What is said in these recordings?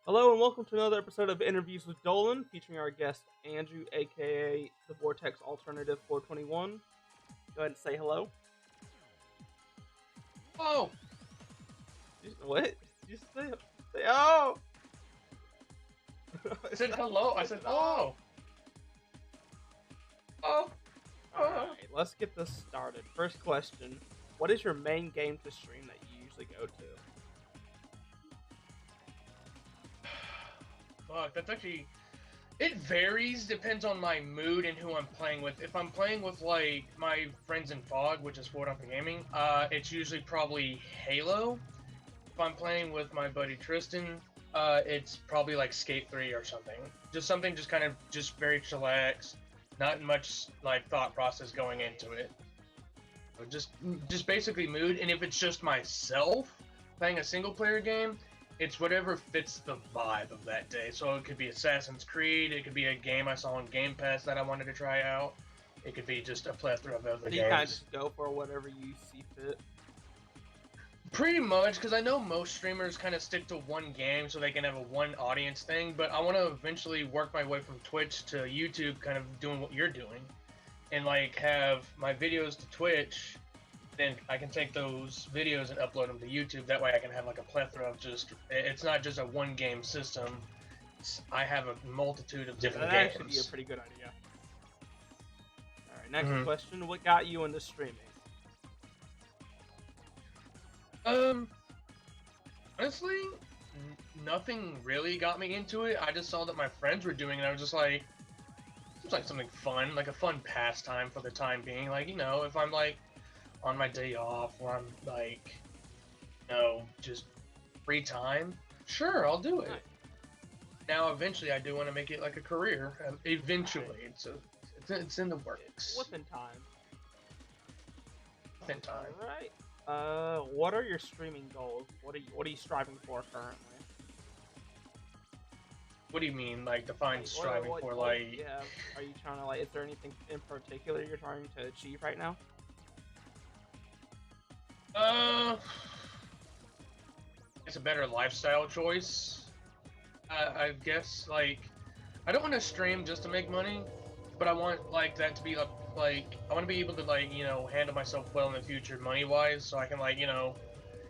Hello and welcome to another episode of Interviews with Dolan, featuring our guest Andrew, aka the Vortex Alternative 421. Go ahead and say hello. Oh, What? Did you say oh? I said hello. I said, oh. Oh. Alright, let's get this started. First question: what is your main game to stream that you usually go to? Fuck, that's actually... It varies, depends on my mood and who I'm playing with. If I'm playing with, like, my friends in FOG, which is Ford Open Gaming, it's usually probably Halo. If I'm playing with my buddy Tristan, it's probably, like, Skate 3 or something. Just something just kind of, just very chillax. Not much, like, thought process going into it. Just basically mood, and if it's just myself playing a single-player game, it's whatever fits the vibe of that day. So it could be Assassin's Creed, it could be a game I saw on Game Pass that I wanted to try out, it could be just a plethora of other So you kind of games. just go for whatever you see fit. Pretty much, because I know most streamers kind of stick to one game so they can have a one audience thing, but I want to eventually work my way from Twitch to YouTube, kind of doing what you're doing, and like have my videos to Twitch. Then I can take those videos and upload them to YouTube. That way I can have like a plethora of it's not just a one game system. I have a multitude of different That actually be a games. pretty good idea. Alright, next question: what got you into streaming? Honestly, nothing really got me into it. I just saw that my friends were doing it, and I was just like, seems like something fun, like a fun pastime for the time being. Like, if I'm like on my day off or I'm like, just free time, sure, I'll do it. Nice. Now, eventually, I do want to make it like a career. Eventually, it's in the works. Within time. Within time. Alright. What are your streaming goals? What are you striving for currently? What do you mean, like define Like, striving for? Like, yeah. Are you trying to is there anything in particular you're trying to achieve right now? It's a better lifestyle choice. I guess like I don't want to stream just to make money, but I want like that to be like I want to be able to handle myself well in the future money wise, so I can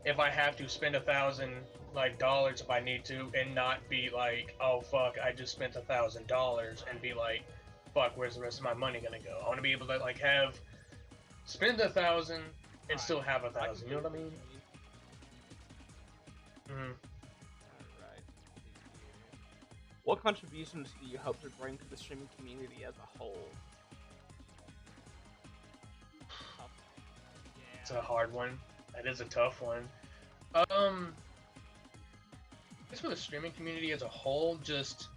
if I have to spend $1,000 if I need to, and not be like, oh fuck, I just spent $1,000, and be like, fuck, where's the rest of my money gonna go? I want to be able to like spend 1,000 and still have 1,000. You know what I mean? Mm-hmm. Alright. What contributions do you hope to bring to the streaming community as a whole? It's a hard one. That is a tough one. As for the streaming community as a whole, just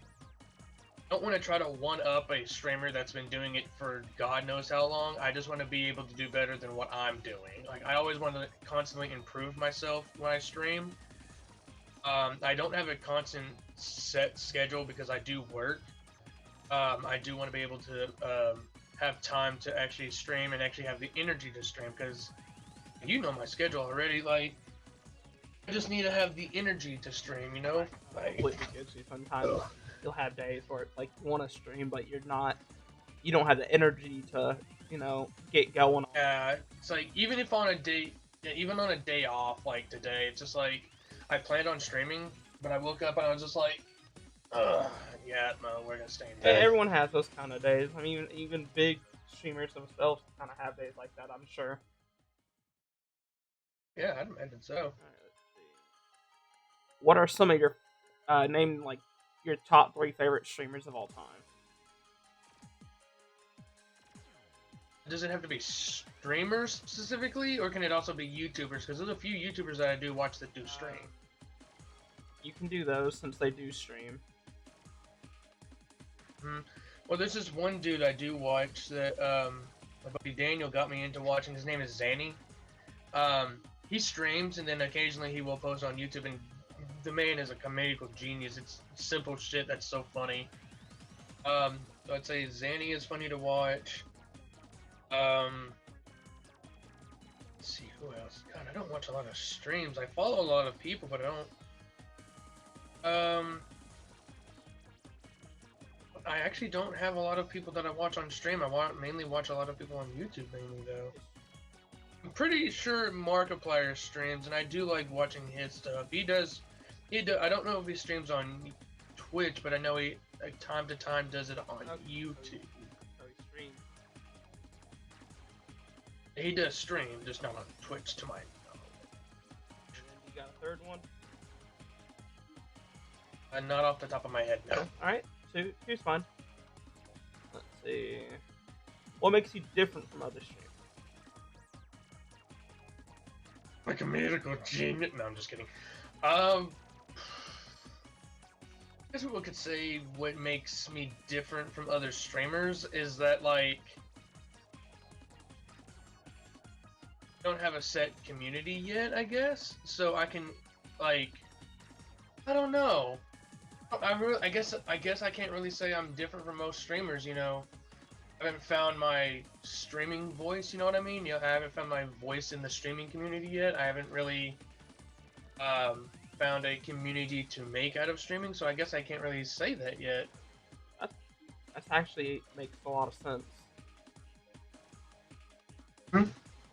don't want to try to one-up a streamer that's been doing it for God knows how long. I just want to be able to do better than what I'm doing. Like, I always want to constantly improve myself when I stream. I don't have a constant set schedule because I do work. I do want to be able to have time to actually stream and actually have the energy to stream, because you know my schedule already. Like, I just need to have the energy to stream, Like, Completely gets you. Sometimes you'll have days where it's like you want to stream, but you don't have the energy to, get going. yeah, it's like even on a day off like today, it's just like I planned on streaming, but I woke up and I was just like, ugh, yeah, no, we're gonna stay in bed. Everyone has those kind of days. I mean, even big streamers themselves kind of have days like that, I'm sure. Yeah, I'd imagine so. Alright, let's see. What are some of your name like your top 3 favorite streamers of all time? Does it have to be streamers specifically, or can it also be YouTubers? Because there's a few YouTubers that I do watch that do stream. You can do those since they do stream. Well, there's this one dude I do watch that my buddy Daniel got me into watching. His name is Zanny. He streams, and then occasionally he will post on YouTube, and the man is a comedical genius. It's simple shit that's so funny. So I'd say Zanny is funny to watch. Let's see, who else? God, I don't watch a lot of streams. I follow a lot of people, but I don't. I actually don't have a lot of people that I watch on stream. I mainly watch a lot of people on YouTube mainly though. I'm pretty sure Markiplier streams, and I do like watching his stuff. He does. I don't know if he streams on Twitch, but I know he like time to time does it on YouTube. So he streams. He does stream, just not on Twitch to my knowledge. And then you got a third one? Not off the top of my head, no. Alright, two's fine. Let's see. What makes you different from other streamers? Like a medical genius. No, I'm just kidding. I guess what we could say what makes me different from other streamers is that, like, I don't have a set community yet, I guess. So I can, like, I don't know. I guess I can't really say I'm different from most streamers, you know. I haven't found my streaming voice, you know what I mean? You know, I haven't found my voice in the streaming community yet. I haven't really found a community to make out of streaming, so I guess I can't really say that yet. That actually makes a lot of sense.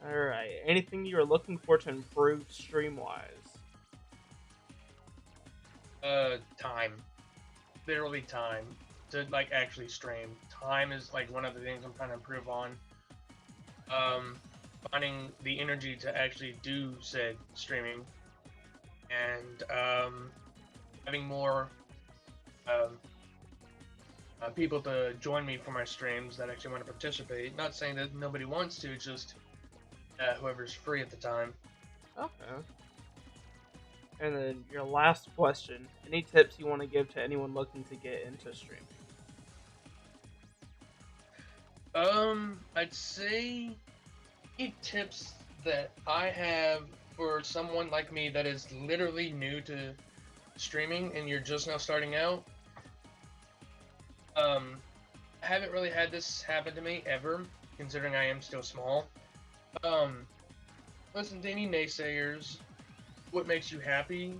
Alright, anything you're looking for to improve stream-wise? Time. Literally time. To, like, actually stream. Time is, like, one of the things I'm trying to improve on. Finding the energy to actually do said streaming. And, having more, people to join me for my streams that actually want to participate. Not saying that nobody wants to, just, whoever's free at the time. Okay. And then your last question, any tips you want to give to anyone looking to get into streaming? I'd say any tips that I have for someone like me that is literally new to streaming and you're just now starting out. I haven't really had this happen to me ever, considering I am still small. Listen to any naysayers. What makes you happy?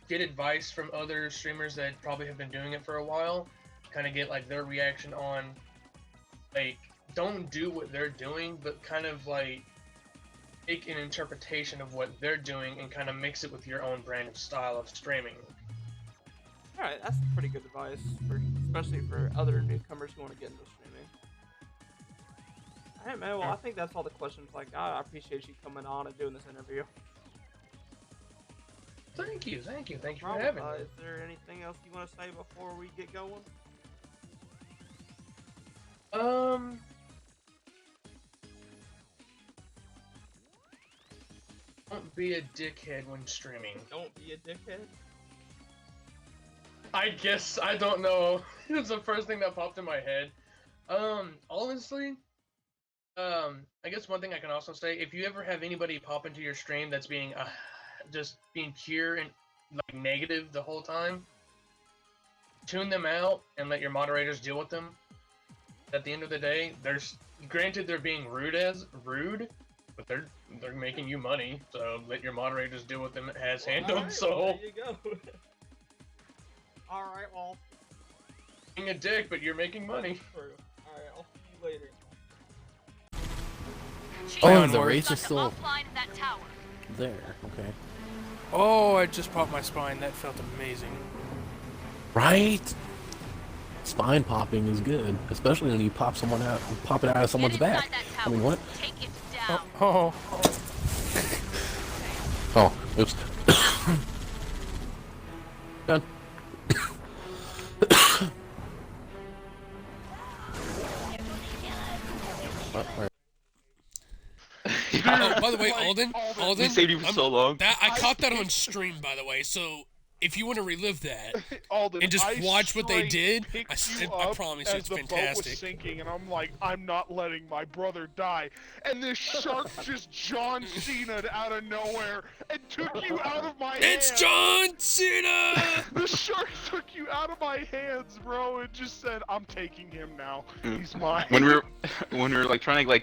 Get advice from other streamers that probably have been doing it for a while. Kind of get like their reaction on, like, don't do what they're doing, but kind of like take an interpretation of what they're doing and kind of mix it with your own brand of style of streaming. Alright, that's pretty good advice, especially for other newcomers who want to get into streaming. Alright, man, well, I think that's all the questions I got. I appreciate you coming on and doing this interview. Thank you for having me. Is there anything else you want to say before we get going? Don't be a dickhead when streaming. Don't be a dickhead? I guess, I don't know. It's the first thing that popped in my head. Honestly, I guess one thing I can also say, if you ever have anybody pop into your stream that's being, just being pure and, like, negative the whole time, tune them out and let your moderators deal with them. At the end of the day, granted they're being rude, but they're making you money, so let your moderators deal with them as handled. Right, so well, there you go. Alright, well. Being a dick, but you're making money. True. Alright, I'll see you later. Oh, the race is still there. Okay. Oh, I just popped my spine. That felt amazing. Right? Spine popping is good, especially when you pop it out of someone's back. I mean, what? Oh. Oh, oops. Done. Where? Oh, by the way, Alden, We saved you for so long. I caught that on stream, by the way. So if you want to relive that Alden, and just watch what they did, I I promise you, it's the boat was fantastic. sinking, and I'm like, I'm not letting my brother die. And this shark just John Cena'd out of nowhere and took you out of my hands. It's John Cena! The shark took you out of my hands, bro, and just said, I'm taking him now. He's mine. When we were like trying to like